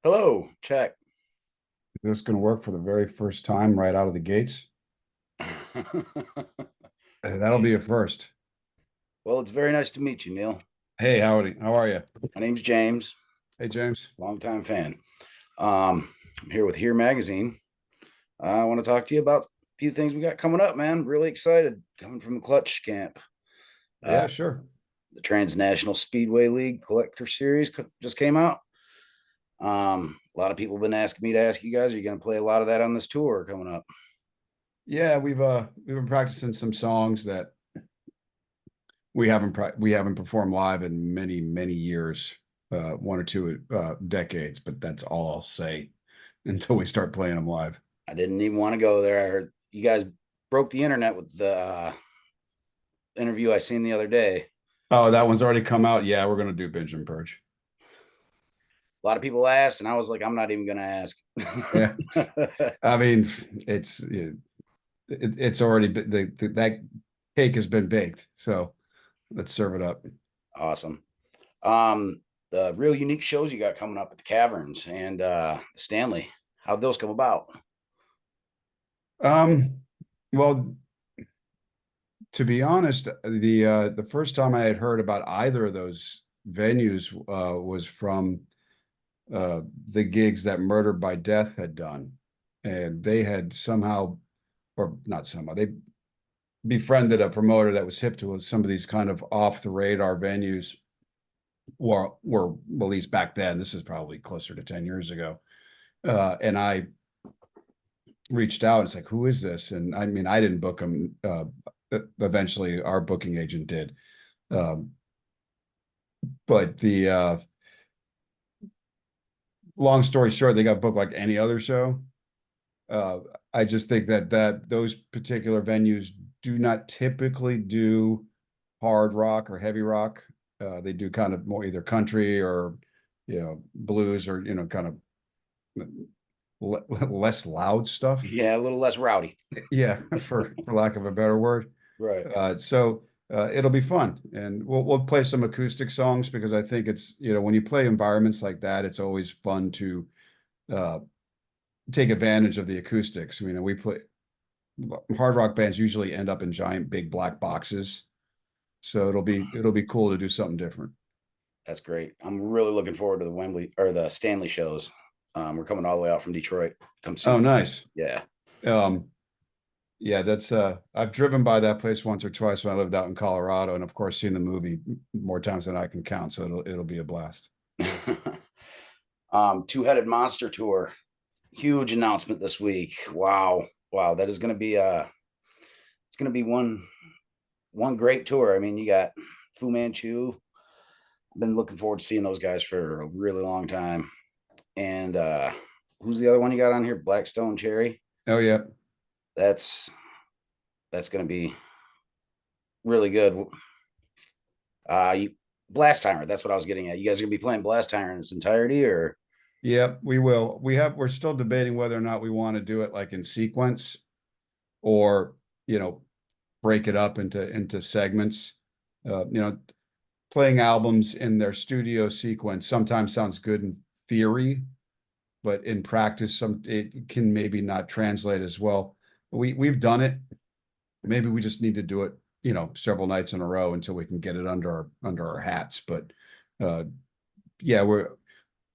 Hello, check. This is going to work for the very first time right out of the gates. That'll be a first. Well, it's very nice to meet you, Neil. Hey, howdy. How are you? My name's James, Hey, James. longtime fan. I'm here with Here Magazine. I want to talk to you about a few things we got coming up, man. Really excited coming from the Clutch camp. Uh, Yeah, sure. the Transnational Speedway League Collector Series just came out. A lot of people have been asking me to ask you guys, are you going to play a lot of that on this tour coming up? Yeah, we've been practicing some songs that we haven't performed live in many years, one or two decades, but that's all I'll say until we start playing them live. I didn't even want to go there. I heard you guys broke the internet with the interview I seen the other day. Oh, that one's already come out. Yeah, we're gonna do Binge and Purge. A lot of people asked, and I was like, I'm not even going to ask. Yeah, I mean, it's already been that cake has been baked, so let's serve it up. Awesome. The real unique shows you got coming up at the Caverns and Stanley. How'd those come about? Um, well, to be honest, the first time I had heard about either of those venues was from the gigs that Murder by Death had done, and they had somehow, or not somehow, they befriended a promoter that was hip to some of these kind of off the radar venues, or were at least back then. This is probably closer to 10 years ago, and I reached out. It's like, who is this? And I mean, I didn't book them. Eventually, our booking agent did. Um, but the long story short, they got booked like any other show. Uh, I just think that those particular venues do not typically do hard rock or heavy rock. They do kind of more either country or blues or kind of less loud stuff. Yeah, a little less rowdy. Yeah, for lack of a better word. Right. So it'll be fun, and we'll play some acoustic songs because I think it's when you play environments like that, it's always fun to uh, take advantage of the acoustics. We play hard rock bands usually end up in giant big black boxes, so it'll be cool to do something different. That's great. I'm really looking forward to the Wembley or the Stanley shows. We're coming all the way out from Detroit. Come Oh, see. nice. Yeah. Um, yeah, that's I've driven by that place once or twice when I lived out in Colorado, and of course seen the movie more times than I can count, so it'll be a blast. Two-headed monster tour. Huge announcement this week. Wow. Wow. That is going to be it's going to be one great tour. I mean, you got Fu Manchu. I've been looking forward to seeing those guys for a really long time. And who's the other one you got on here? Blackstone Cherry. Oh yeah. That's that's going to be really good. You Blast Timer. That's what I was getting at. You guys are going to be playing Blast Timer in its entirety, or Yep, we will. We're still debating whether or not we want to do it like in sequence or, you know, break it up into segments. Playing albums in their studio sequence sometimes sounds good in theory, but in practice, it can maybe not translate as well. We've done it. Maybe we just need to do it, several nights in a row until we can get it under our hats. But uh, yeah,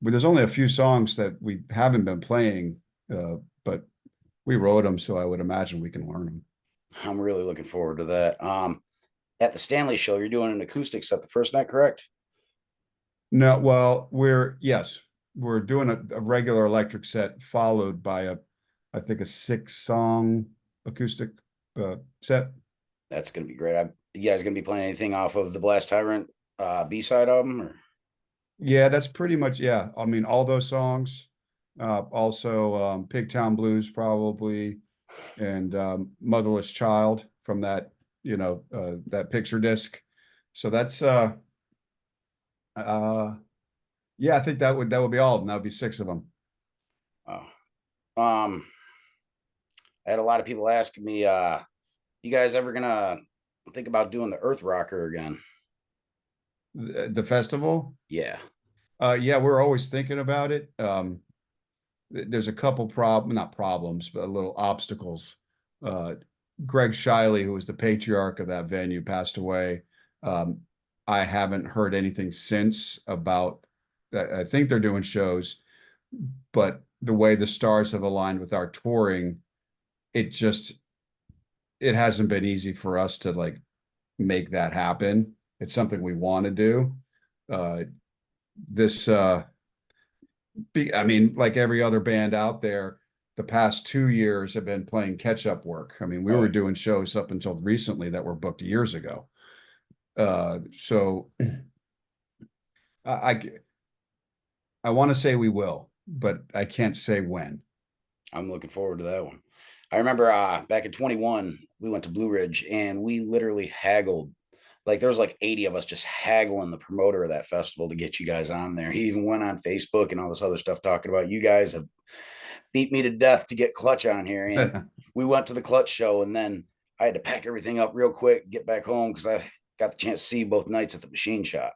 there's only a few songs that we haven't been playing, but we wrote them, so I would imagine we can learn them. I'm really looking forward to that. At the Stanley show, you're doing an acoustic set the first night, correct? No, well, we're doing a regular electric set followed by I think a 6-song acoustic set. That's going to be great. You guys going to be playing anything off of the Blast Tyrant B-side album? Or? Yeah, that's pretty much, yeah. I mean, all those songs. Also, Pigtown Blues probably, and Motherless Child from that picture disc. So that's uh yeah, I think that would be all of them. That would be 6 of them. Oh. Um, I had a lot of people asking me, you guys ever gonna think about doing the Earth Rocker again? The festival? Yeah. Yeah, we're always thinking about it. There's a couple not problems, but little obstacles. Uh, Greg Shiley, who was the patriarch of that venue, passed away. Um, I haven't heard anything since about that. I think they're doing shows, but the way the stars have aligned with our touring, it just it hasn't been easy for us to like make that happen. It's something we want to do. Uh, this I mean, like every other band out there, the past 2 years have been playing catch-up work. I mean, we Oh, were doing shows up until recently that were booked years ago. So I I want to say we will, but I can't say when. I'm looking forward to that one. I remember back in 21, we went to Blue Ridge and we literally haggled. Like there was like 80 of us just haggling the promoter of that festival to get you guys on there. He even went on Facebook and all this other stuff talking about you guys have beat me to death to get Clutch on here. And we went to the Clutch show and then I had to pack everything up real quick, get back home because I got the chance to see both nights at the machine shop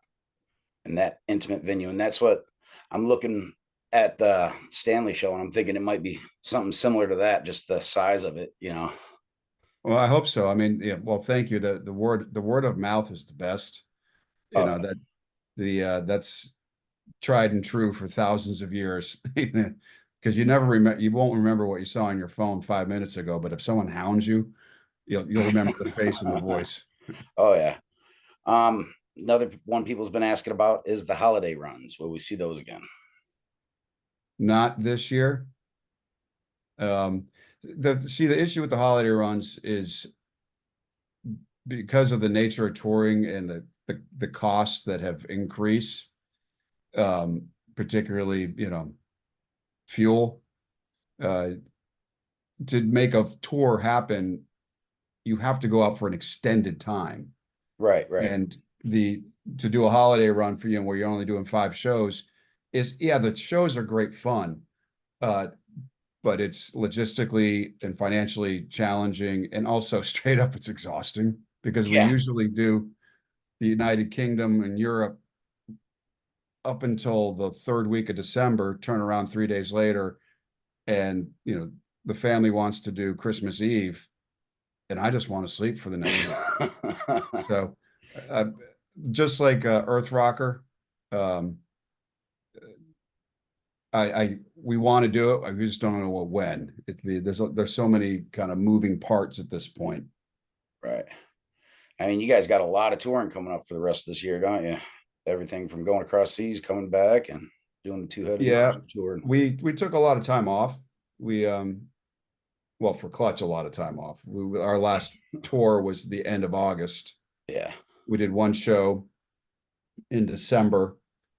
and that intimate venue. And that's what I'm looking at the Stanley show, and I'm thinking it might be something similar to that, just the size of it, you know. Well, I hope so. I mean, yeah, well, thank you. The word of mouth is the best. You Oh, know, that the that's tried and true for thousands of years. Because you won't remember what you saw on your phone 5 minutes ago, but if someone hounds you, you'll remember the face and the voice. oh yeah. Another one people's been asking about is the holiday runs. Will we see those again? Not this year. The issue with the holiday runs is because of the nature of touring and the costs that have increased, particularly, fuel. Uh, to make a tour happen, you have to go out for an extended time. Right, right. And the to do a holiday run for where you're only doing 5 shows is, yeah, the shows are great fun, uh, but it's logistically and financially challenging, and also straight up it's exhausting because we Yeah. usually do the United Kingdom and Europe up until the third week of December, turn around 3 days later, and the family wants to do Christmas Eve, and I just want to sleep for the next week. So, uh, just like Earth Rocker, um, I we want to do it. I just don't know when. There's so many kind of moving parts at this point. Right. I mean, you guys got a lot of touring coming up for the rest of this year, don't you? Everything from going across seas, coming back, and doing the two-headed Yeah, monster tour. we took a lot of time off. We well, for Clutch, a lot of time off. Our last tour was the end of August. Yeah. We did one show in December,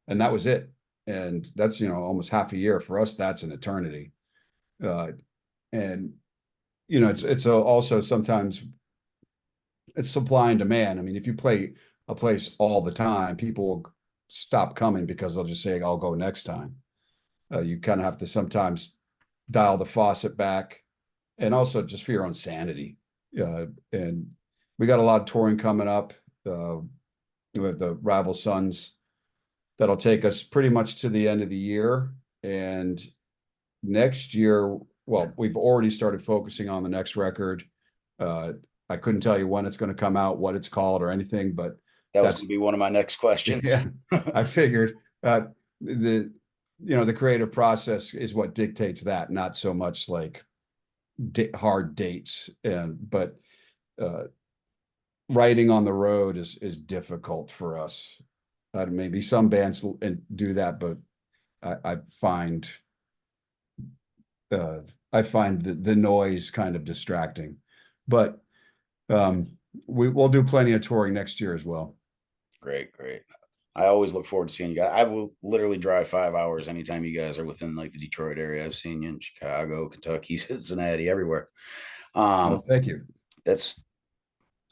and that was it. And that's almost half a year for us. That's an eternity. Uh, and it's also sometimes it's supply and demand. I mean, if you play a place all the time, people will stop coming because they'll just say, "I'll go next time." You kind of have to sometimes dial the faucet back, and also just for your own sanity. And we got a lot of touring coming up. With the Rival Sons, that'll take us pretty much to the end of the year. And next year, well, we've already started focusing on the next record. Uh, I couldn't tell you when it's going to come out, what it's called, or anything, but That was going to that's be one of my next questions. yeah. I figured the the creative process is what dictates that, not so much like hard dates. And but uh, writing on the road is difficult for us. Maybe some bands do that, but I find uh, the noise kind of distracting. But um, we'll do plenty of touring next year as well. Great, great. I always look forward to seeing you guys. I will literally drive 5 hours anytime you guys are within like the Detroit area. I've seen you in Chicago, Kentucky, Cincinnati, everywhere. Well, Um, thank you. that's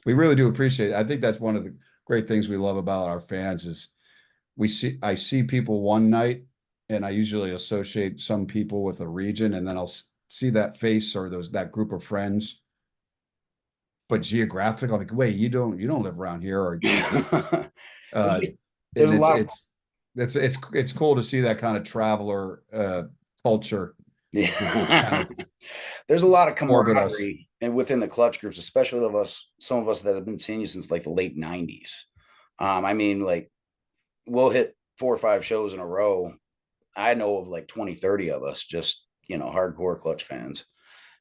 We really do appreciate it. I think that's one of the great things we love about our fans is I see people one night, and I usually associate some people with a region, and then I'll see that face or that group of friends, but geographic, I'm like, wait, you don't live around here, or there's uh, a and lot. it's it's cool to see that kind of traveler culture, kind Yeah. of There's a lot of orbit us. camaraderie and within the clutch groups, especially of us, some of us that have been seeing you since like the late 90s. I mean, like we'll hit 4 or 5 shows in a row. I know of like 20, 30 of us, just, hardcore clutch fans.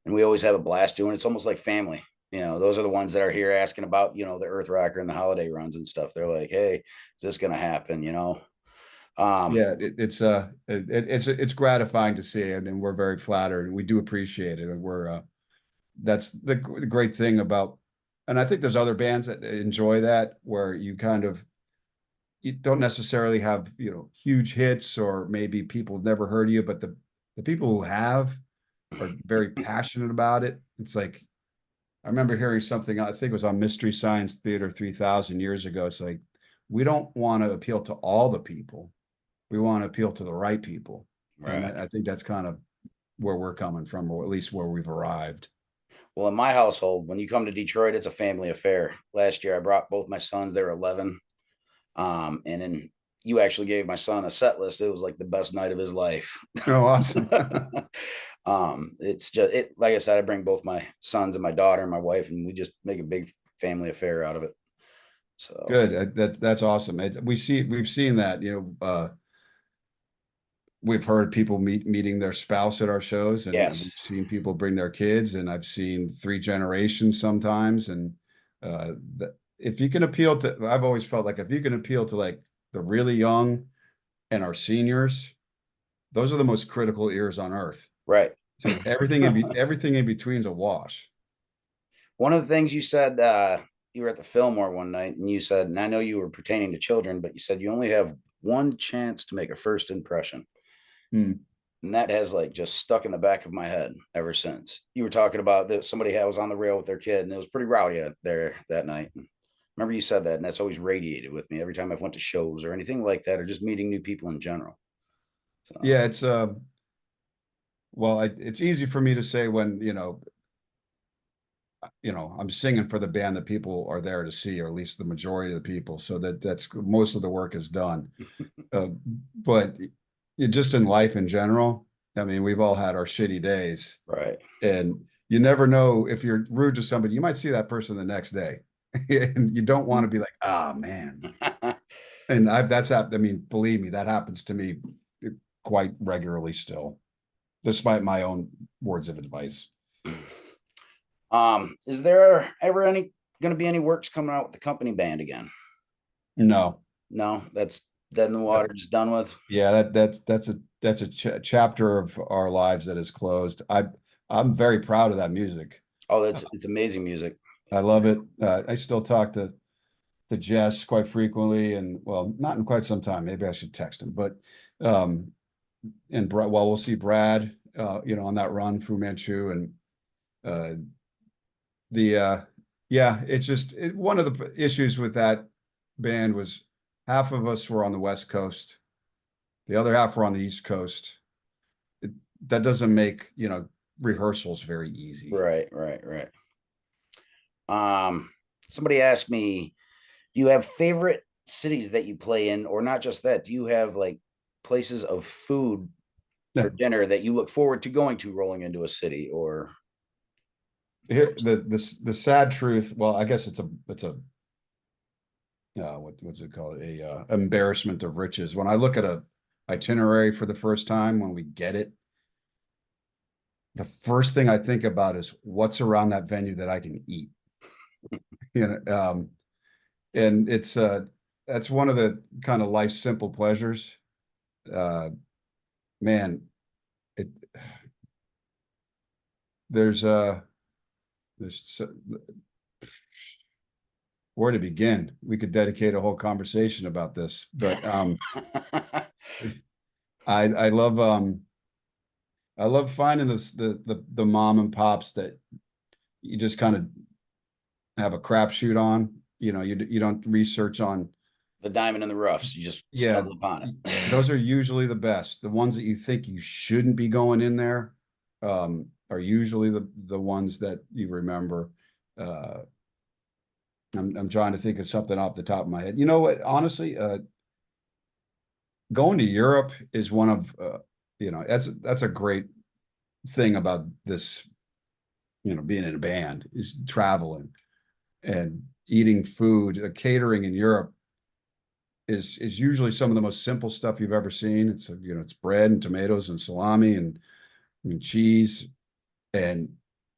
And we always have a blast doing it. It's almost like family. Those are the ones that are here asking about, the Earth Rocker and the holiday runs and stuff. They're like, hey, is this going to happen? Um, Yeah, it's gratifying to see it, and we're very flattered, and we do appreciate it. And that's the great thing about, and I think there's other bands that enjoy that, where you don't necessarily have, huge hits, or maybe people have never heard of you, but the people who have are very passionate about it. It's like, I remember hearing something, I think it was on Mystery Science Theater 3000 years ago. It's like, we don't want to appeal to all the people. We want to appeal to the right people. And right. I think that's kind of where we're coming from, or at least where we've arrived. Well, in my household, when you come to Detroit, it's a family affair. Last year, I brought both my sons. They were 11. And then you actually gave my son a set list. It was like the best night of his life. Oh, awesome. It's just it. Like I said, I bring both my sons and my daughter and my wife, and we just make a big family affair out of it. So Good. That's awesome. We've seen that, we've heard people meeting their spouse at our shows, and we've yes, seen people bring their kids, and I've seen three generations sometimes. And if you can appeal to, I've always felt like if you can appeal to like the really young and our seniors, those are the most critical ears on earth. right. So everything in between is a wash. One of the things you said, you were at the Fillmore one night, and you said, and I know you were pertaining to children, but you said you only have one chance to make a first impression. Hmm. And that has like just stuck in the back of my head ever since. You were talking about that somebody was on the rail with their kid, and it was pretty rowdy out there that night. And remember you said that, and that's always radiated with me every time I've went to shows or anything like that, or just meeting new people in general. So Yeah, it's well, it's easy for me to say when, I'm singing for the band that people are there to see, or at least the majority of the people. So that's most of the work is done. Uh, but just in life in general, I mean, we've all had our shitty days, right. and you never know, if you're rude to somebody, you might see that person the next day, and you don't want to be like, ah, man. And that's happened. I mean, believe me, that happens to me quite regularly still, despite my own words of advice. Is there ever any going to be any works coming out with the company band again? No. No, that's dead in the Uh, water, just done with. Yeah, that's a chapter of our lives that is closed. I'm very proud of that music. Oh, Uh, it's amazing music. I love it. I still talk to Jess quite frequently, and well, not in quite some time. Maybe I should text him. But um, and well, we'll see Brad, on that run, Fu Manchu, and uh, the yeah, it's just one of the issues with that band was half of us were on the West Coast, the other half were on the East Coast. It, that doesn't make, rehearsals very easy. Right, right, right. Um, Somebody asked me, do you have favorite cities that you play in, or not just that? Do you have like places of food for dinner that you look forward to going to rolling into a city or Here, the sad truth. Well, I guess it's a what's it called? A embarrassment of riches. When I look at a itinerary for the first time, when we get it, the first thing I think about is what's around that venue that I can eat. You know, and it's that's one of the kind of life's simple pleasures. Uh, man, it there's there's where to begin. We could dedicate a whole conversation about this, but I love I love finding the mom and pops that you just kind of have a crapshoot on. You don't research on. the diamond in the roughs? You just Yeah, stumble upon those it. are usually the best. The ones that you think you shouldn't be going in there are usually the ones that you remember. Uh, I'm trying to think of something off the top of my head. You know what? Honestly, going to Europe is one of that's a great thing about this, being in a band is traveling and eating food. Catering in Europe is usually some of the most simple stuff you've ever seen. It's bread and tomatoes and salami and cheese, and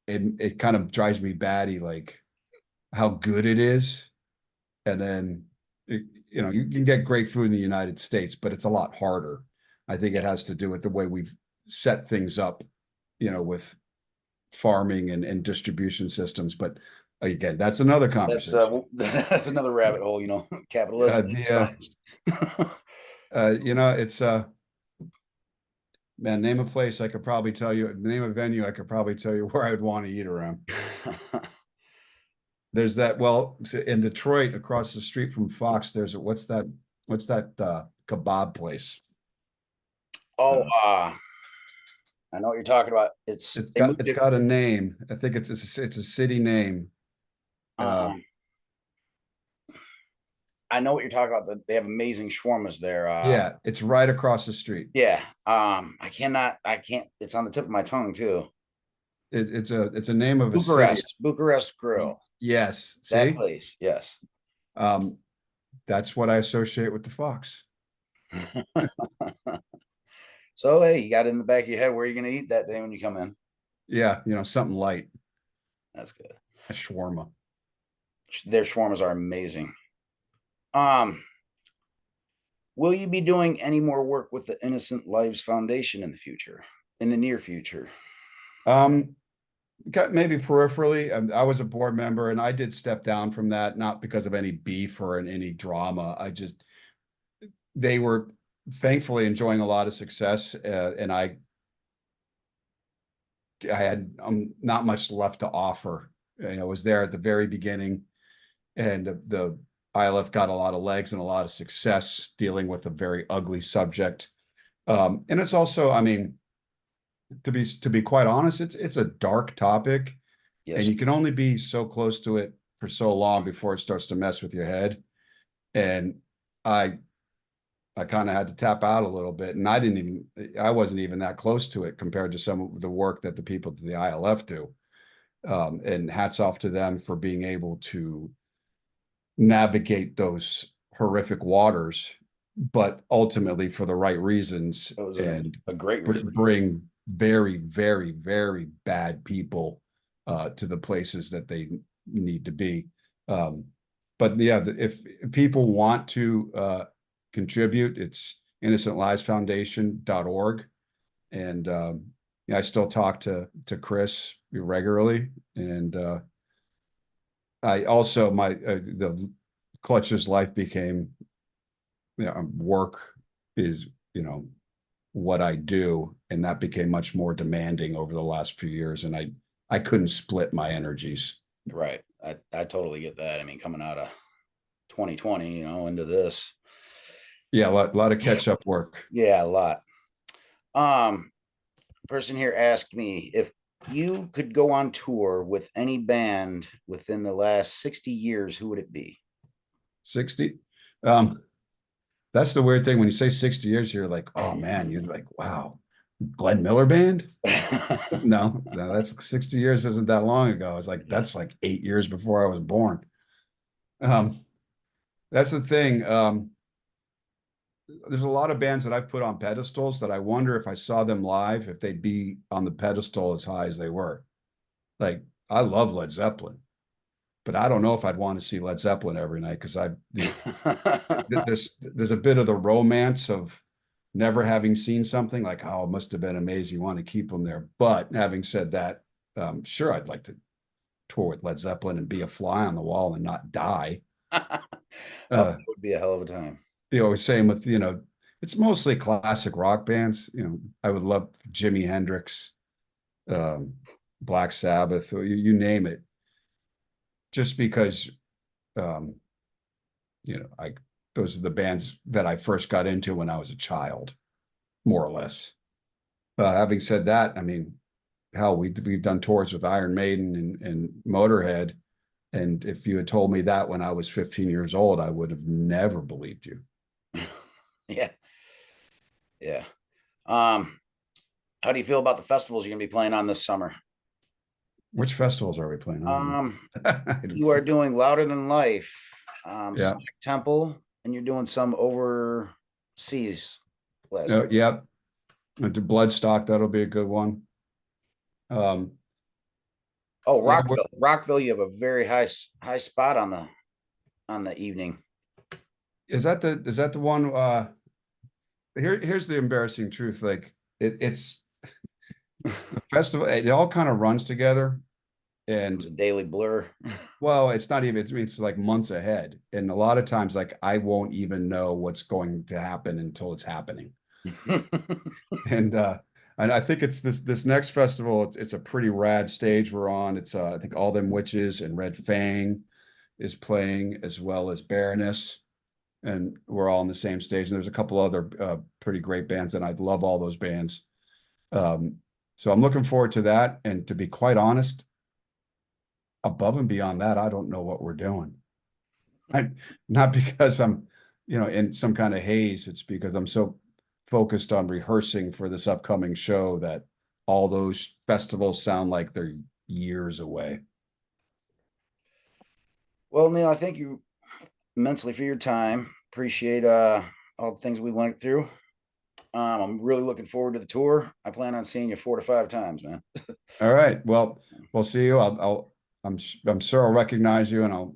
it kind of drives me batty like how good it is. And then you can get great food in the United States, but it's a lot harder. I think it has to do with the way we've set things up, with farming and distribution systems. But again, that's another That's conversation. that's another rabbit hole, Uh, capitalism and the spice. it's man, name a place I could probably tell you. Name a venue I could probably tell you where I'd want to eat around. There's that. Well, in Detroit, across the street from Fox, there's what's that kebab place? Oh, Uh, I know what you're talking about. it's They got moved it's it. got a name. I think it's a city name. Uh, Uh, I know what you're talking about. They have amazing shawarmas there. yeah, it's right across the street. Yeah. I can't. It's on the tip of my tongue too. It's a name of a city. Bucharest Grill. Yes, That see, place. Yes. um, that's what I associate with the Fox. So hey, you got it in the back of your head where you're going to eat that day when you come in. Yeah, something light, That's good. a shawarma. Their shawarmas are amazing. Um, will you be doing any more work with the Innocent Lives Foundation in the future, in the near future? Um, Got maybe peripherally. I was a board member, and I did step down from that, not because of any beef or any drama. They were thankfully enjoying a lot of success, and I had not much left to offer. I was there at the very beginning, and the ILF got a lot of legs and a lot of success dealing with a very ugly subject. And it's also, I mean, to be quite honest, it's a dark topic, and Yes. you can only be so close to it for so long before it starts to mess with your head. And I I kind of had to tap out a little bit, and I wasn't even that close to it compared to some of the work that the people at the ILF do. And hats off to them for being able to navigate those horrific waters, but ultimately for the right reasons It was and a great reason. bring very, very, very bad people to the places that they need to be. Um, but yeah, if people want to contribute, it's innocentlivesfoundation.org. And yeah, I still talk to Chris regularly, and I also the Clutch's life became, work is what I do, and that became much more demanding over the last few years, and I couldn't split my energies. Right. I totally get that. I mean, coming out of 2020, into this. Yeah, a lot of catch up work. Yeah, a lot. Um, Person here asked me if you could go on tour with any band within the last 60 years, who would it be? 60. Um, that's the weird thing when you say 60 years, you're like, oh man, you're like, wow, Glenn Miller band? No, that's 60 years isn't that long ago. It's like that's like 8 years before I was born. Um, that's the thing. There's a lot of bands that I've put on pedestals that I wonder if I saw them live, if they'd be on the pedestal as high as they were. Like, I love Led Zeppelin, but I don't know if I'd want to see Led Zeppelin every night because there's a bit of the romance of never having seen something like, oh, it must have been amazing. You want to keep them there. But having said that, sure, I'd like to tour with Led Zeppelin and be a fly on the wall and not die. Oh, Uh, that would be a hell of a time. same with, it's mostly classic rock bands. I would love Jimi Hendrix, um, Black Sabbath, or you name it, just because, um, I those are the bands that I first got into when I was a child, more or less. Having said that, I mean, hell, we've done tours with Iron Maiden and Motorhead, and if you had told me that when I was 15 years old, I would have never believed you. Yeah. Yeah. Um, how do you feel about the festivals you're gonna be playing on this summer? Which festivals are we playing? I don't Um, know. you are doing Louder Than Life, Yeah. Sonic Temple, and you're doing some overseas places. Yep. To Bloodstock, that'll be a good one. Um, Oh, yeah, Rockville, you have a very high spot on the evening. is that the one here's the embarrassing truth. Like it's the festival, it all kind of runs together. The And Daily Blur. well, it's not even, it's like months ahead. And a lot of times, like I won't even know what's going to happen until it's happening. And I think it's this next festival, it's a pretty rad stage we're on. It's I think All Them Witches and Red Fang is playing, as well as Baroness. And we're all on the same stage. And there's a couple other pretty great bands, and I love all those bands. Um, so I'm looking forward to that. And to be quite honest, above and beyond that, I don't know what we're doing. Not because I'm, in some kind of haze. It's because I'm so focused on rehearsing for this upcoming show that all those festivals sound like they're years away. Well, Neil, I thank you immensely for your time. Appreciate all the things we went through. I'm really looking forward to the tour. I plan on seeing you 4 to 5 times, man. All right. Well, we'll see you. I'm sure I'll recognize you, and I'll